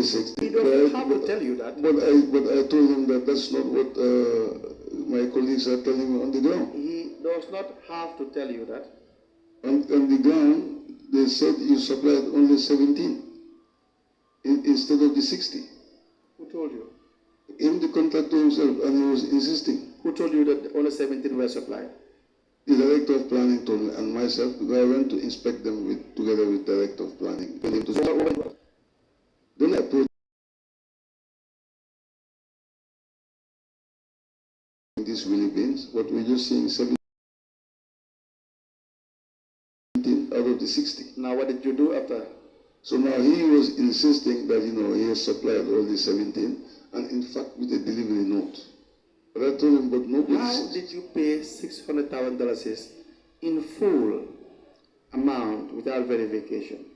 only 60. He doesn't have to tell you that. But I told him that that's not what my colleagues are telling me on the ground. He does not have to tell you that. On the ground, they said you supplied only 17 instead of the 60. Who told you? Him, the contractor himself, and he was insisting. Who told you that only 17 were supplied? The director of planning told me, and myself, because I went to inspect them together with the director of planning. Then I approached these Willie Beans, but we're just seeing 17 out of the 60. Now what did you do after? So now he was insisting that, he has supplied all the 17, and in fact with a delivery note. But I told him, but nobody. How did you pay $600,000 in full amount without verification?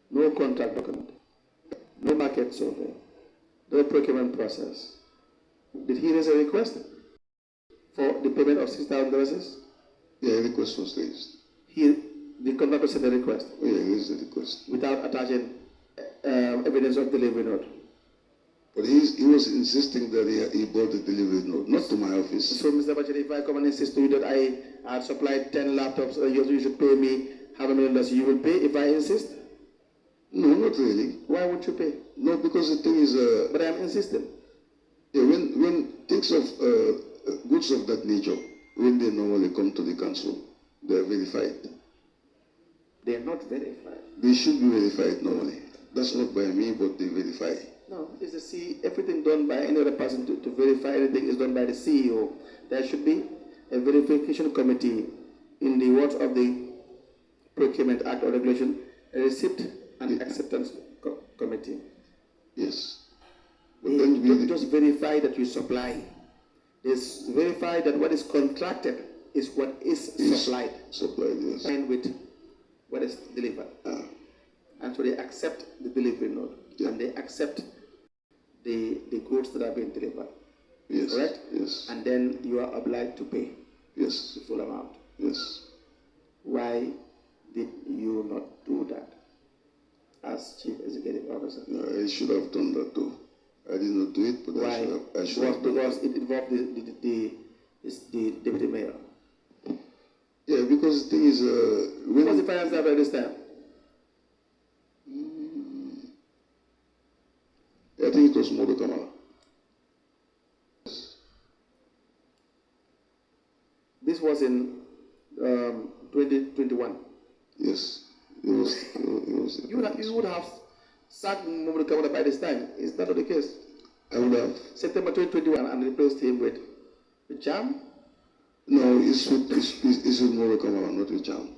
No contract document, no market survey, no procurement process. Did he raise a request for the payment of $6,000? Yeah, a request was raised. The contractor sent a request? Oh, yeah, he raised the request. Without attaching evidence of delivery note? But he was insisting that he bought the delivery note, not to my office. So, Mr. Bachir, if I come and insist to you that I had supplied 10 laptops, you should pay me $500 million, you will pay if I insist? No, not really. Why would you pay? No, because the thing is... but I am insisting. Yeah, when things of goods of that nature, when they normally come to the council, they are verified. They are not verified. They should be verified normally. That's not by me, but they verify. No, it's the CEO. Everything done by any other person to verify anything is done by the CEO. There should be a verification committee in the words of the Procurement Act or Regulation, a receipt and acceptance committee. Yes. But then don't just verify that you supply. They verify that what is contracted is what is supplied. Supplied, yes. And with what is delivered. And so they accept the delivery note. Yeah. And they accept the goods that are being delivered. Yes. Correct? Yes. And then you are obliged to pay. Yes. The full amount. Yes. Why did you not do that as Chief Executive Officer? No, I should have done that too. I did not do it, but why? I should have done because that. It involved the deputy mayor. Yeah, because the thing is, when was the finance director this time? I think it was Modo Kamala. This was in 2021. Yes, it was. You would have sacked Modo Kamala by this time. Is that not the case? I would have. September 2021 and replaced him with Jam? No, it's with Modo Kamala, not with Jam.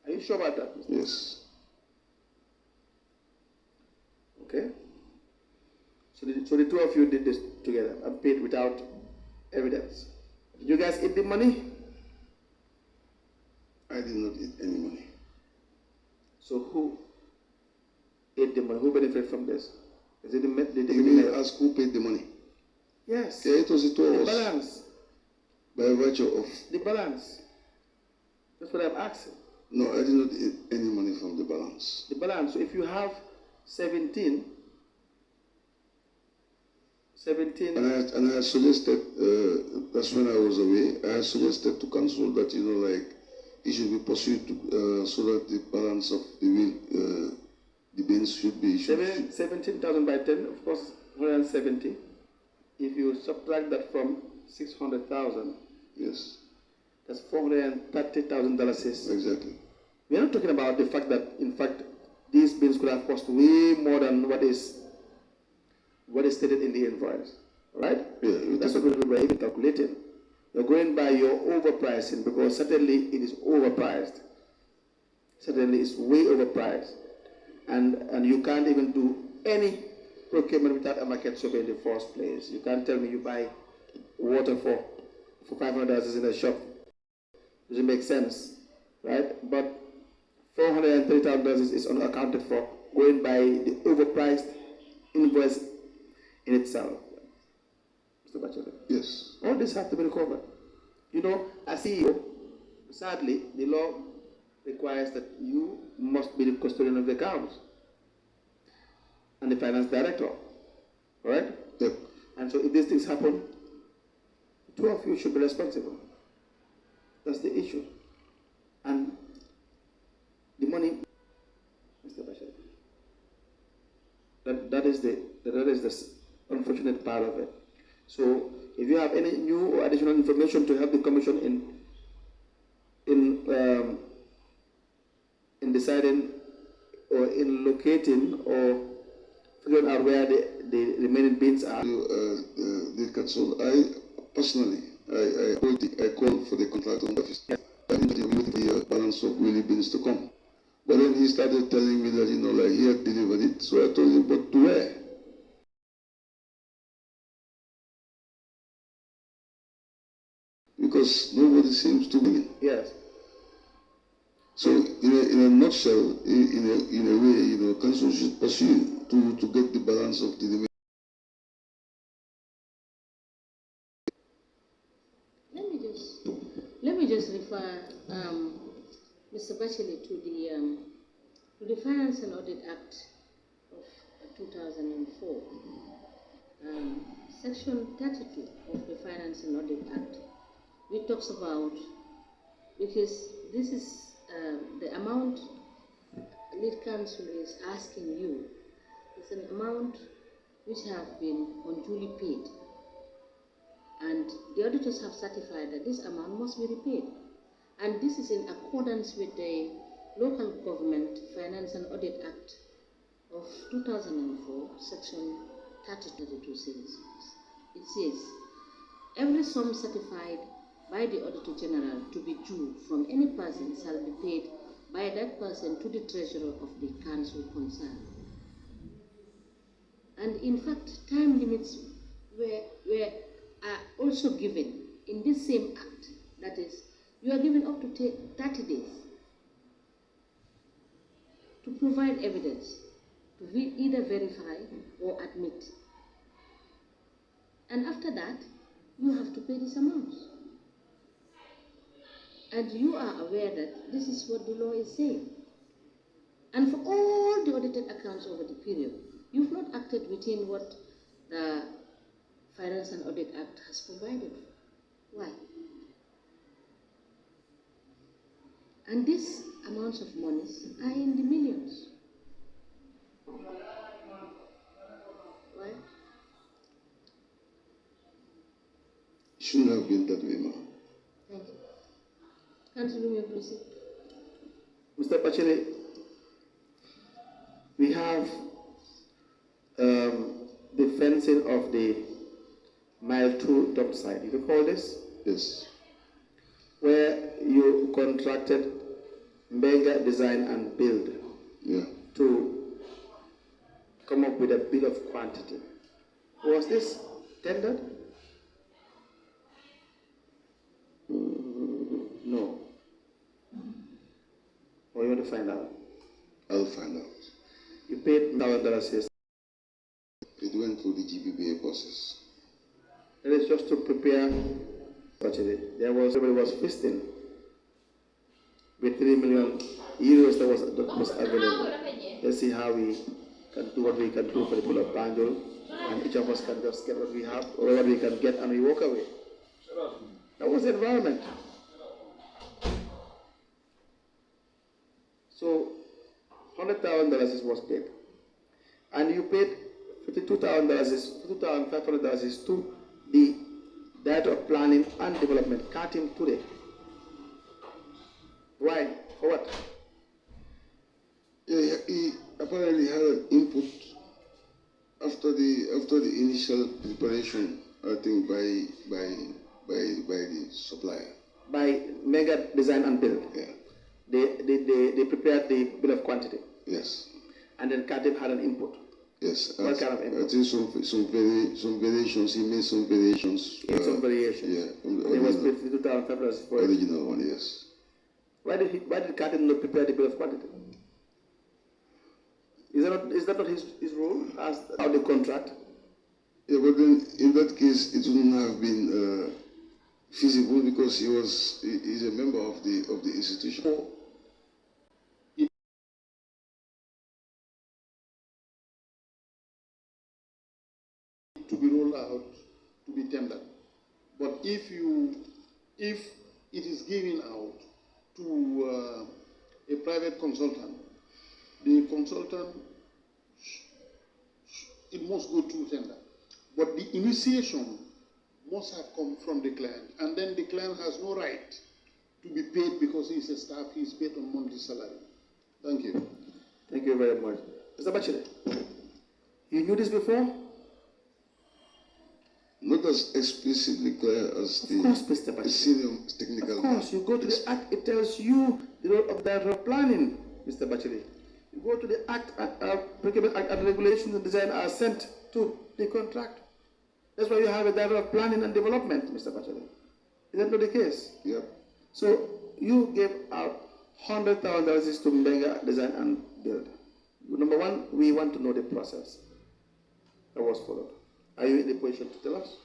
Are you sure about that? Yes. Okay. So the two of you did this together and paid without evidence. Did you guys eat the money? I did not eat any money. So who ate the money? Who benefited from this? Is it you mean ask who paid the money? Yes. Yeah, it was the two of us. The balance. By virtue of... The balance. That's what I'm asking. No, I did not eat any money from the balance. The balance. So if you have 17... And I suggested, that's when I was away, I suggested to council that, it should be pursued so that the balance of the bins should be... 17,000 by 10, of course, 170. If you subtract that from 600,000, yes, that's $430,000. Exactly. We are not talking about the fact that, in fact, these bins could have cost way more than what is stated in the invoice, right? Yeah, that's what we're even calculating. You're going by your overpricing because certainly it is overpriced. Certainly it's way overpriced. And you can't even do any procurement without a market survey in the first place. You can't tell me you buy water for $500 in a shop. Doesn't make sense, right? But $430,000 is unaccounted for, going by the overpriced invoice in itself. Mr. Bachelor. Yes. All this has to be recovered. As CEO, sadly, the law requires that you must be the custodian of the accounts. and the finance director. Right? Yep. And so if these things happen, the two of you should be responsible. That's the issue. And the money, Mr. Bashir, that is the unfortunate part of it. So if you have any new or additional information to help the Commission in deciding or in locating or figuring out where the remaining bins are. The council, I personally, I called for the contractor on the office. I didn't with the balance of wheelie bins to come. But then he started telling me that, like he had delivered it. So I told him, but to where? Because nobody seems to win. Yes. So in a nutshell, in a way, council should pursue to get the balance of the. Let me just refer Mr. Bachelet to the Finance and Audit Act of 2004, Section 32 of the Finance and Audit Act, which talks about, because this is the amount lead counsel is asking you, is an amount which have been unduly paid. And the auditors have certified that this amount must be repaid. And this is in accordance with the Local Government Finance and Audit Act of 2004, Section 32 says. It says, every sum certified by the Auditor General to be due from any person shall be paid by that person to the Treasurer of the Council concerned. And in fact, time limits are also given in this same act. That is, you are given up to 30 days to provide evidence, to either verify or admit. And after that, you have to pay this amount. And you are aware that this is what the law is saying. And for all the audited accounts over the period, you've not acted within what the Finance and Audit Act has provided. Why? And these amounts of monies are in the millions. Why? It shouldn't have been that way, ma'am. Thank you. Councilor, please. Mr. Bachelet, we have the fencing of the Mile 2 dump site. You recall this? Yes. Where you contracted Mega Design and Build to come up with a bill of quantity. Was this tendered? No. Or you want to find out? I'll find out. You paid $1,000. It went through the GBBA process. It is just to prepare. Actually, everybody was feasting with 3 million euros that was available. Let's see how we can do what we can do for the people of Banjul, and each of us can just get what we have, or what we can get, and we walk away. That was the environment. So, $100,000 was paid, and you paid $52,500 to the Director of Planning and Development, Katim Toure. Why? For what? Yeah, he apparently had an input after the initial preparation, I think by the supplier. By Mega Design and Build. Yeah. They prepared the bill of quantity. Yes. And then Katim had an input. Yes. What kind of input? I think some variations. He made some variations. Some variations. Yeah. It was paid $52,500 for it. Original one, yes. Why did Katim not prepare the bill of quantity? Is that not his role as how the contract? Yeah, but then in that case, it wouldn't have been feasible because he's a member of the institution. to be rolled out, to be tendered. But if it is given out to a private consultant, the consultant, it must go through tender. But the initiation must have come from the client, and then the client has no right to be paid because he's a staff, he's paid on monthly salary. Thank you. Thank you very much. Mr. Bachelet, you knew this before? Not as explicitly clear as Of course, Mr. the Bachelet. senior technical. Of course, you go to the Act, it tells you the role of Director of Planning, Mr. Bachelet. You go to the Act, Procurement Act, and regulations and design are sent to the contract. That's why you have a Director of Planning and Development, Mr. Bachelet. Is that not the case? Yep. So you gave out $100,000 to Mbenga Design and Build. Number one, we want to know the process that was followed. Are you in the position to tell us?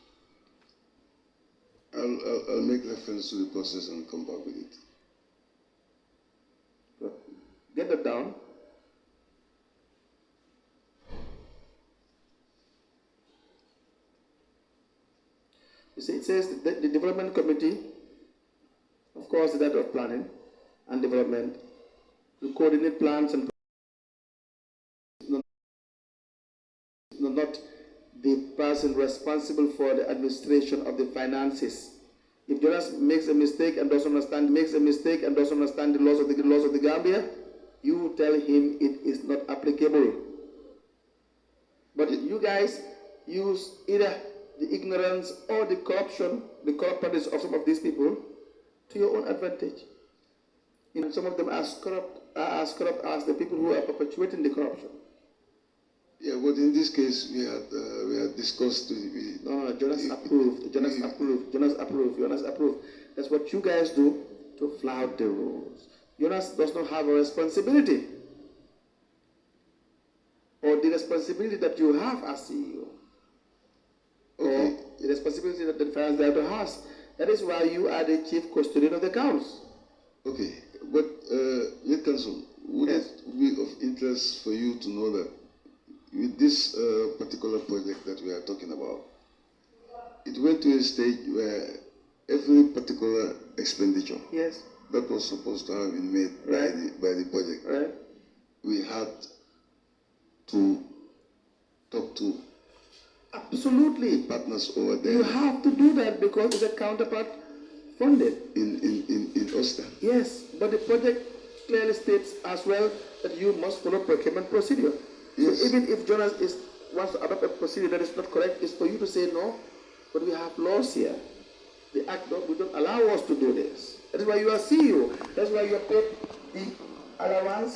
I'll make reference to the process and come back with it. Good. Get that down. You see, it says that the development committee, of course, the Director of Planning and Development, to coordinate plans and not the person responsible for the administration of the finances. If Jonas makes a mistake and doesn't understand the laws of the Gambia, you tell him it is not applicable. But you guys use either the ignorance or the corruption, the corrupt practice of some of these people to your own advantage. And some of them are as corrupt as the people who are perpetuating the corruption. Yeah, but in this case, we had discussed. Jonas approved. Jonas approved. That's what you guys do to flout the rules. Jonas does not have a responsibility, or the responsibility that you have as CEO, or the responsibility that the finance director has. That is why you are the chief custodian of the accounts. Okay, but Lead Counsel, would it be of interest for you to know that with this particular project that we are talking about, it went to a stage where every particular expenditure that was supposed to have been made by the project, we had to talk to absolutely partners over there. You have to do that because it's a counterpart funded in Ulster. Yes, but the project clearly states as well that you must follow procurement procedure. Yes. So even if Jonas wants to adopt a procedure that is not correct, it's for you to say no, but we have laws here. The Act don't allow us to do this. That is why you are CEO. That's why you are paid the allowance